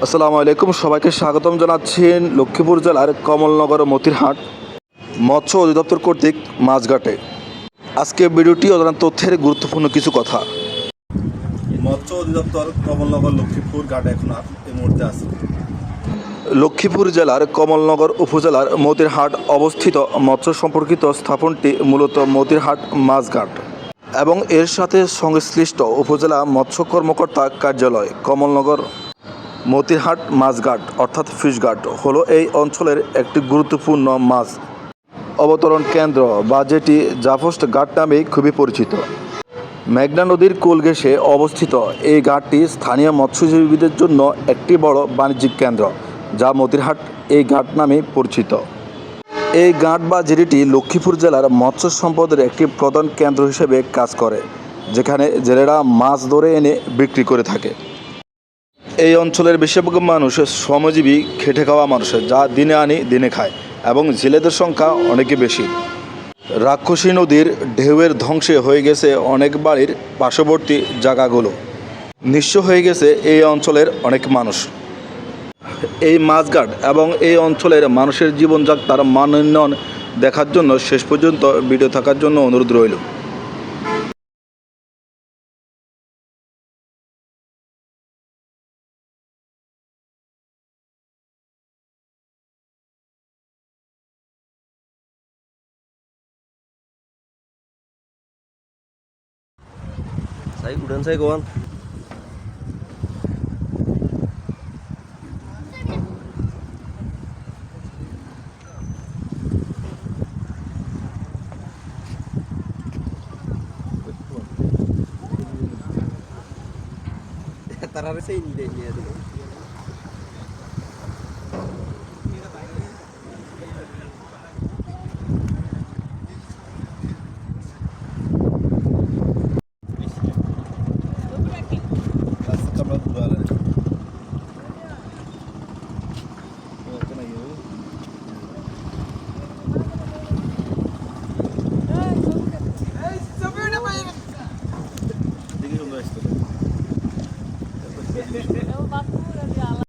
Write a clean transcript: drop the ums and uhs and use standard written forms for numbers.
আসসালামু আলাইকুম, সবাইকে স্বাগতম জানাচ্ছেন লক্ষ্মীপুর জেলার কমলনগর মতিরহাট মৎস্য অধিদপ্তর কর্তৃক মাছঘাটে। আজকে ভিডিওটি অজানা তথ্যের গুরুত্বপূর্ণ কিছু কথা। মৎস্য অধিদপ্তর কমলনগর লক্ষ্মীপুর ঘাটে এখন এই মুহূর্তে আছে। লক্ষ্মীপুর জেলার কমলনগর উপজেলার মতিরহাট অবস্থিত মৎস্য সম্পর্কিত স্থাপনটি মূলত মতিরহাট মাছঘাট এবং এর সাথে সংশ্লিষ্ট উপজেলা মৎস্য কর্মকর্তা কার্যালয় কমলনগর মতিরহাট মাছঘাট অর্থাৎ ফিশঘাট হলো এই অঞ্চলের একটি গুরুত্বপূর্ণ মাছ অবতরণ কেন্দ্র বা যেটি জাফস্ট ঘাট নামে খুবই পরিচিত। মেঘনা নদীর কোল ঘেঁষে অবস্থিত এই ঘাটটি স্থানীয় মৎস্যজীবীদের জন্য একটি বড় বাণিজ্যিক কেন্দ্র, যা মতিরহাট এই ঘাট নামে পরিচিত। এই ঘাট বা জেটিটি লক্ষ্মীপুর জেলার মৎস্য সম্পদের একটি প্রধান কেন্দ্র হিসেবে কাজ করে, যেখানে জেলেরা মাছ ধরে এনে বিক্রি করে থাকে। এই অঞ্চলের বেশিরভাগ মানুষ শ্রমজীবী, খেটে খাওয়া মানুষ, যা দিনে আনি দিনে খায় এবং জেলেদের সংখ্যা অনেকই বেশি। রাক্ষসী নদীর ঢেউয়ের ধ্বংসে হয়ে গেছে অনেক বাড়ির পার্শ্ববর্তী জায়গাগুলো, নিঃস্ব হয়ে গেছে এই অঞ্চলের অনেক মানুষ। এই মাছঘাট এবং এই অঞ্চলের মানুষের জীবনযাত্রার মান উন্নয়ন দেখার জন্য শেষ পর্যন্ত ভিডিও থাকার জন্য অনুরোধ রইল। Saya udah saya kawan. Tarar saya ini deh dia.